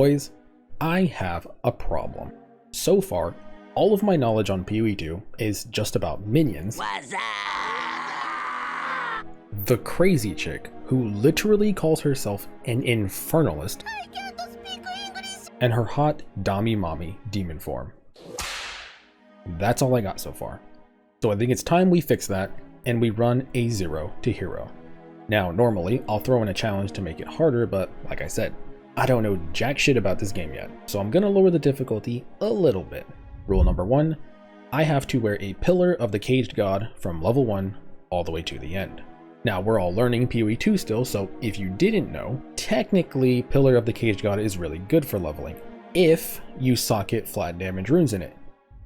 Boys, I have a problem. So far, all of my knowledge on PoE2 is just about minions. The crazy chick who literally calls herself an infernalist, and her hot Dami Mommy demon form. That's all I got so far. So I think it's time we fix that and we run a 0 to hero. Now, normally I'll throw in a challenge to make it harder, but like I said, I don't know jack shit about this game yet, so I'm gonna lower the difficulty a little bit. Rule number 1, I have to wear a Pillar of the Caged God from level 1 all the way to the end. Now, we're all learning PoE2 still, so if you didn't know, technically Pillar of the Caged God is really good for leveling, if you socket flat damage runes in it.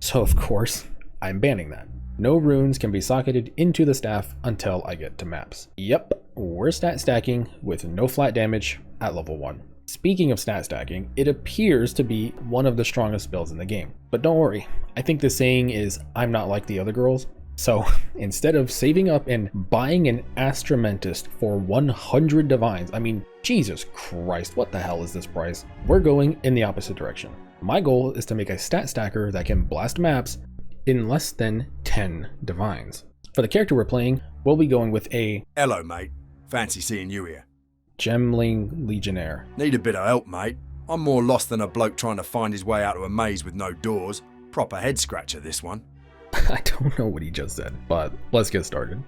So of course, I'm banning that. No runes can be socketed into the staff until I get to maps. Yep, we're stat stacking with no flat damage at level 1. Speaking of stat stacking, it appears to be one of the strongest builds in the game. But don't worry, I think the saying is, I'm not like the other girls. So instead of saving up and buying an Astramentist for 100 divines, I mean, Jesus Christ, what the hell is this price? We're going in the opposite direction. My goal is to make a stat stacker that can blast maps in less than 10 divines. For the character we're playing, we'll be going with a Hello, mate. Fancy seeing you here. Gemling Legionnaire. Need a bit of help, mate. I'm more lost than a bloke trying to find his way out of a maze with no doors. Proper head scratcher, this one. I don't know what he just said, but let's get started.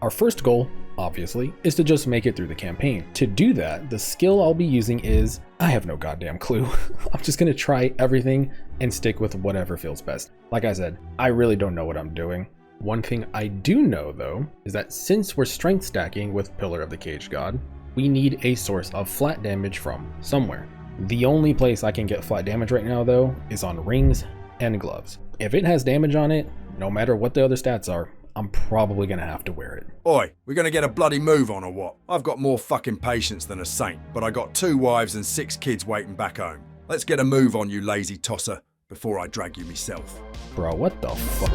Our first goal, obviously, is to just make it through the campaign. To do that, the skill I'll be using is, I have no goddamn clue. I'm just gonna try everything and stick with whatever feels best. Like I said, I really don't know what I'm doing. One thing I do know though, is that since we're strength stacking with Pillar of the Caged God, we need a source of flat damage from somewhere. The only place I can get flat damage right now though, is on rings and gloves. If it has damage on it, no matter what the other stats are, I'm probably gonna have to wear it. Oi, we're gonna get a bloody move on or what? I've got more fucking patience than a saint, but I got 2 wives and 6 kids waiting back home. Let's get a move on, you lazy tosser, before I drag you myself. Bro, what the fuck?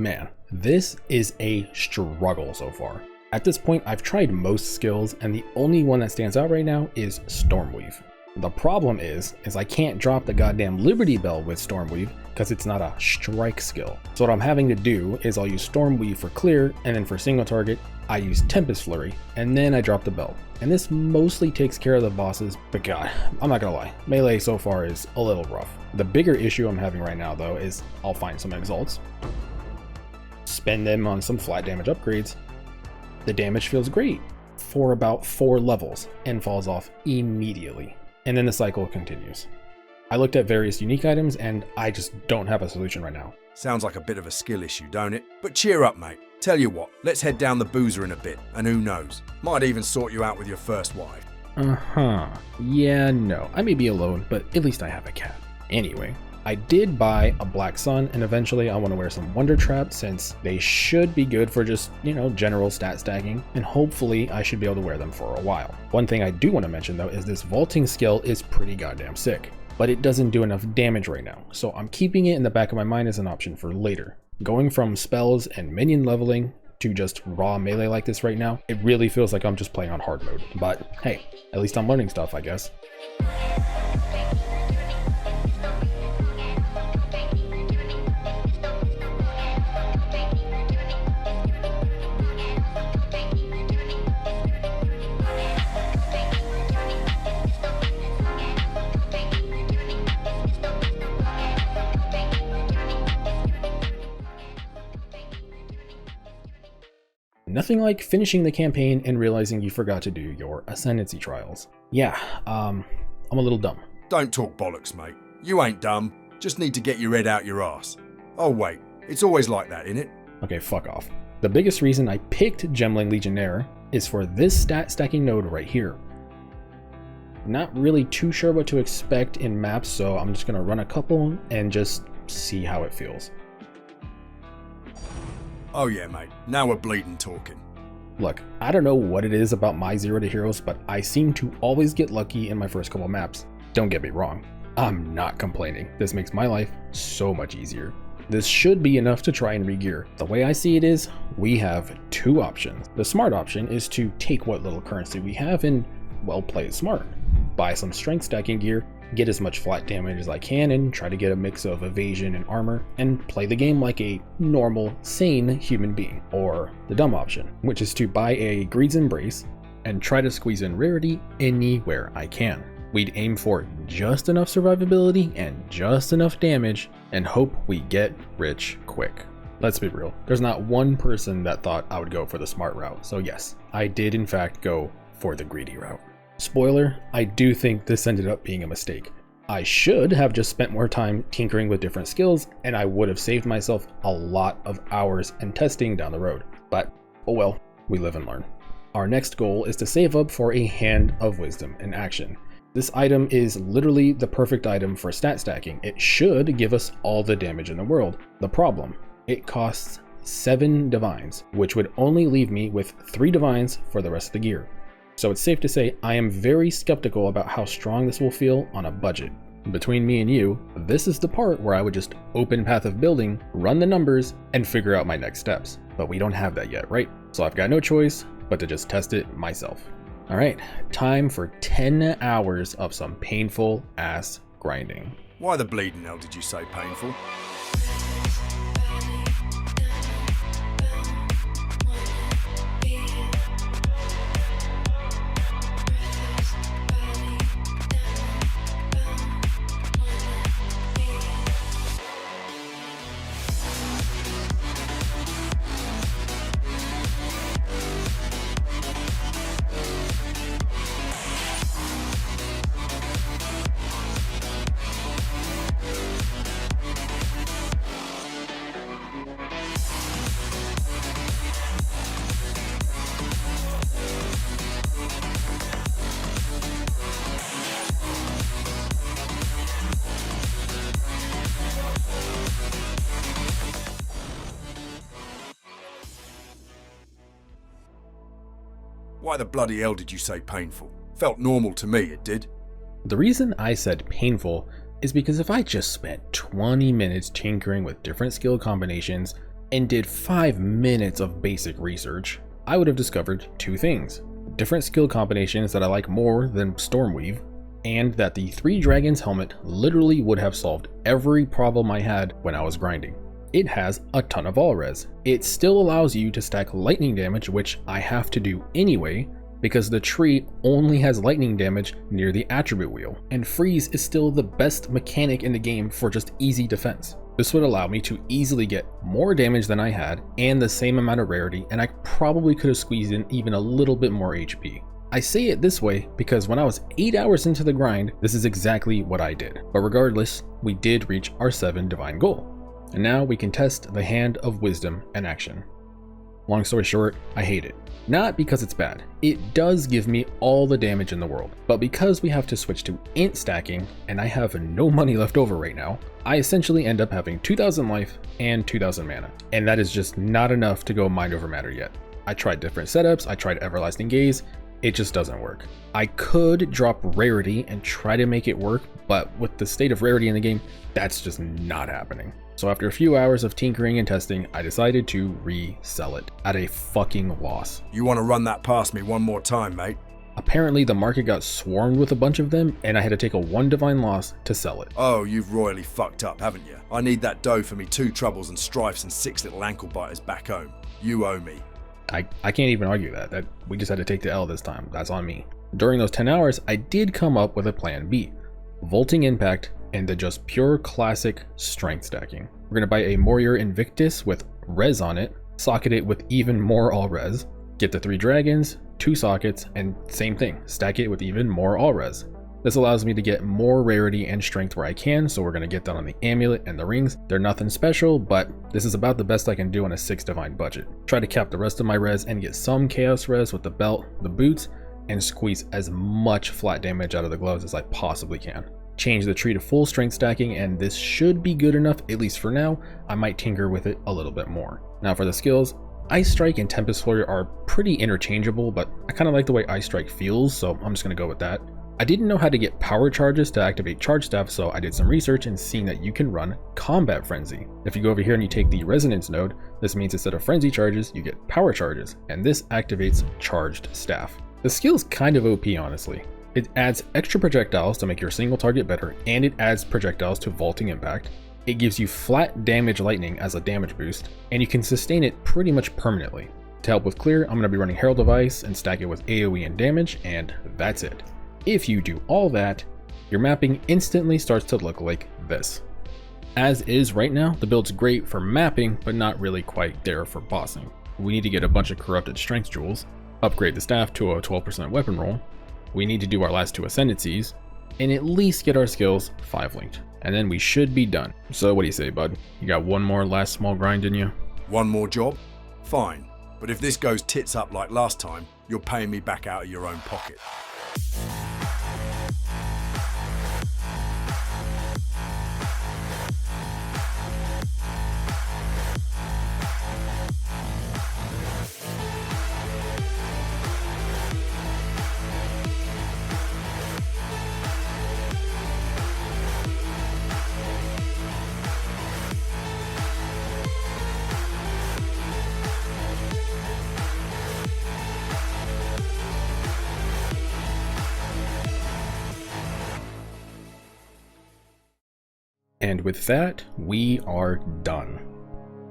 Man, this is a struggle so far. At this point, I've tried most skills, and the only one that stands out right now is Stormweave. The problem is I can't drop the goddamn Liberty Bell with Stormweave because it's not a strike skill. So what I'm having to do is I'll use Stormweave for clear, and then for single target, I use Tempest Flurry, and then I drop the bell. And this mostly takes care of the bosses, but god, I'm not gonna lie, melee so far is a little rough. The bigger issue I'm having right now though is I'll find some exalts, spend them on some flat damage upgrades. The damage feels great for about 4 levels and falls off immediately. And then the cycle continues. I looked at various unique items and I just don't have a solution right now. Sounds like a bit of a skill issue, don't it? But cheer up, mate. Tell you what, let's head down the boozer in a bit, and who knows, might even sort you out with your first wife. Yeah, no, I may be alone, but at least I have a cat. Anyway, I did buy a Black Sun, and eventually I want to wear some Wonder Trap since they should be good for just, general stat stacking, and hopefully I should be able to wear them for a while. One thing I do want to mention though is this vaulting skill is pretty goddamn sick, but it doesn't do enough damage right now, so I'm keeping it in the back of my mind as an option for later. Going from spells and minion leveling to just raw melee like this right now, it really feels like I'm just playing on hard mode, but hey, at least I'm learning stuff, I guess. Nothing like finishing the campaign and realizing you forgot to do your Ascendancy trials. Yeah, I'm a little dumb. Don't talk bollocks, mate. You ain't dumb, just need to get your head out your ass. Oh wait, it's always like that, innit? Okay, fuck off. The biggest reason I picked Gemling Legionnaire is for this stat stacking node right here. Not really too sure what to expect in maps, so I'm just gonna run a couple and just see how it feels. Oh yeah, mate. Now we're bleeding talking. Look, I don't know what it is about my 0 to heroes, but I seem to always get lucky in my first couple maps. Don't get me wrong, I'm not complaining. This makes my life so much easier. This should be enough to try and regear. The way I see it is, we have two options. The smart option is to take what little currency we have and, well, play it smart. Buy some strength stacking gear, get as much flat damage as I can, and try to get a mix of evasion and armor, and play the game like a normal, sane human being. Or the dumb option, which is to buy a Greed's Embrace and try to squeeze in rarity anywhere I can. We'd aim for just enough survivability and just enough damage and hope we get rich quick. Let's be real, there's not one person that thought I would go for the smart route, so yes, I did in fact go for the greedy route. Spoiler, I do think this ended up being a mistake. I should have just spent more time tinkering with different skills and I would have saved myself a lot of hours and testing down the road. But, oh well, we live and learn. Our next goal is to save up for a Hand of Wisdom in action. This item is literally the perfect item for stat stacking. It should give us all the damage in the world. The problem, it costs 7 divines, which would only leave me with 3 divines for the rest of the gear. So it's safe to say I am very skeptical about how strong this will feel on a budget. Between me and you, this is the part where I would just open Path of Building, run the numbers, and figure out my next steps. But we don't have that yet, right? So I've got no choice but to just test it myself. Alright, time for 10 hours of some painful ass grinding. Why the bleeding hell did you say painful? Why the bloody hell did you say painful? Felt normal to me, it did. The reason I said painful is because if I just spent 20 minutes tinkering with different skill combinations and did 5 minutes of basic research, I would have discovered 2 things. Different skill combinations that I like more than Stormweave, and that the 3 Dragons helmet literally would have solved every problem I had when I was grinding. It has a ton of all res. It still allows you to stack lightning damage, which I have to do anyway, because the tree only has lightning damage near the attribute wheel, and freeze is still the best mechanic in the game for just easy defense. This would allow me to easily get more damage than I had and the same amount of rarity, and I probably could have squeezed in even a little bit more HP. I say it this way because when I was 8 hours into the grind, this is exactly what I did. But regardless, we did reach our 7 divine goal. And now we can test the Hand of Wisdom in action. Long story short, I hate it. Not because it's bad, it does give me all the damage in the world, but because we have to switch to int stacking and I have no money left over right now, I essentially end up having 2000 life and 2000 mana, and that is just not enough to go mind over matter yet. I tried different setups, I tried Everlasting Gaze, it just doesn't work. I could drop rarity and try to make it work, but with the state of rarity in the game, that's just not happening. So after a few hours of tinkering and testing, I decided to resell it at a fucking loss. You want to run that past me one more time, mate? Apparently the market got swarmed with a bunch of them and I had to take a 1 divine loss to sell it. Oh, you've royally fucked up, haven't you? I need that dough for me 2 troubles and strifes and 6 little ankle biters back home. You owe me. I can't even argue that we just had to take the L this time. That's on me. During those 10 hours, I did come up with a plan B. Vaulting Impact and the just pure classic strength stacking. We're going to buy a Warrior Invictus with res on it, socket it with even more all res, get the 3 dragons, 2 sockets, and same thing, stack it with even more all res. This allows me to get more rarity and strength where I can, so we're going to get that on the amulet and the rings. They're nothing special, but this is about the best I can do on a 6 divine budget. Try to cap the rest of my res and get some chaos res with the belt, the boots, and squeeze as much flat damage out of the gloves as I possibly can. Change the tree to full strength stacking, and this should be good enough, at least for now. I might tinker with it a little bit more. Now for the skills, Ice Strike and Tempest Flurry are pretty interchangeable, but I kind of like the way Ice Strike feels, so I'm just going to go with that. I didn't know how to get power charges to activate charge staff, so I did some research and seeing that you can run Combat Frenzy. If you go over here and you take the Resonance node, this means instead of Frenzy charges, you get power charges, and this activates charged staff. The skill's kind of OP, honestly. It adds extra projectiles to make your single target better, and it adds projectiles to vaulting impact. It gives you flat damage lightning as a damage boost, and you can sustain it pretty much permanently. To help with clear, I'm going to be running Herald of Ice and stack it with AoE and damage, and that's it. If you do all that, your mapping instantly starts to look like this. As is right now, the build's great for mapping, but not really quite there for bossing. We need to get a bunch of corrupted strength jewels, upgrade the staff to a 12% weapon roll, we need to do our last 2 ascendancies, and at least get our skills 5 linked. And then we should be done. So what do you say, bud? You got one more last small grind in you? One more job? Fine. But if this goes tits up like last time, you're paying me back out of your own pocket. And with that, we are done.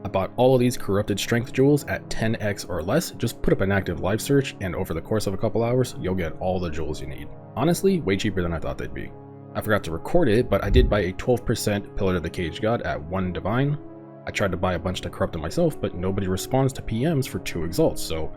I bought all of these corrupted strength jewels at 10x or less. Just put up an active live search and over the course of a couple hours, you'll get all the jewels you need. Honestly, way cheaper than I thought they'd be. I forgot to record it, but I did buy a 12% Pillar to the Cage God at 1 Divine. I tried to buy a bunch to corrupt them myself, but nobody responds to PMs for 2 exalts, so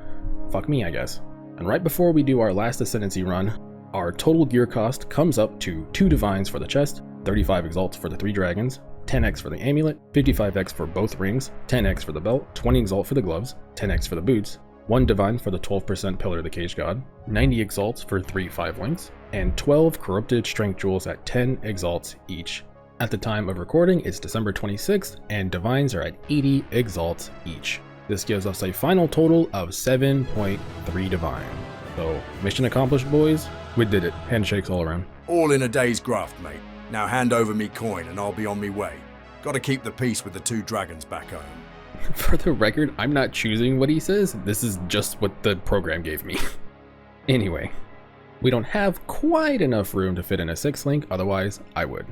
fuck me, I guess. And right before we do our last Ascendancy run, our total gear cost comes up to 2 Divines for the chest, 35 exalts for the 3 dragons, 10x for the amulet, 55x for both rings, 10x for the belt, 20 exalt for the gloves, 10x for the boots, 1 divine for the 12% Pillar of the Cage God, 90 exalts for 3 5 links, and 12 corrupted strength jewels at 10 exalts each. At the time of recording, it's December 26th, and divines are at 80 exalts each. This gives us a final total of 7.3 divine. So, mission accomplished, boys. We did it. Handshakes all around. All in a day's graft, mate. Now hand over me coin and I'll be on me way. Gotta keep the peace with the 2 dragons back home. For the record, I'm not choosing what he says. This is just what the program gave me. Anyway, we don't have quite enough room to fit in a 6 link, otherwise I would.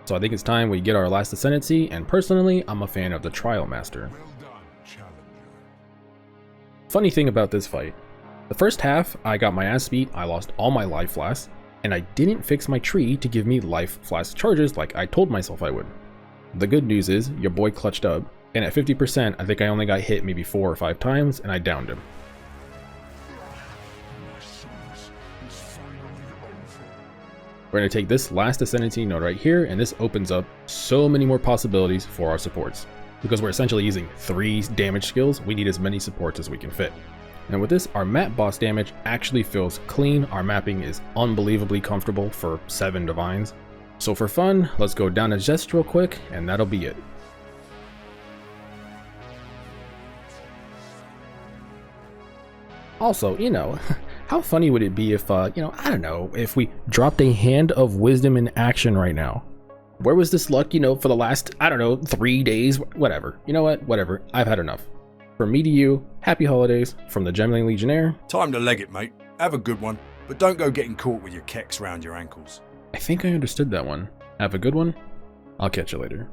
So I think it's time we get our last ascendancy, and personally, I'm a fan of the Trial Master. Well done, challenger. Funny thing about this fight, the first half, I got my ass beat, I lost all my life flasks, and I didn't fix my tree to give me life flask charges like I told myself I would. The good news is, your boy clutched up, and at 50%, I think I only got hit maybe 4 or 5 times, and I downed him. My service is finally over. We're going to take this last ascendancy node right here, and this opens up so many more possibilities for our supports. Because we're essentially using 3 damage skills, we need as many supports as we can fit. And with this, our map boss damage actually feels clean. Our mapping is unbelievably comfortable for 7 divines. So for fun, let's go down a Zest real quick, and that'll be it. Also, how funny would it be if, I don't know, if we dropped a Hand of Wisdom in action right now? Where was this luck, for the last, 3 days? Whatever. You know what? Whatever. I've had enough. From me to you, happy holidays from the Gemling Legionnaire. Time to leg it, mate. Have a good one, but don't go getting caught with your kecks round your ankles. I think I understood that one. Have a good one. I'll catch you later.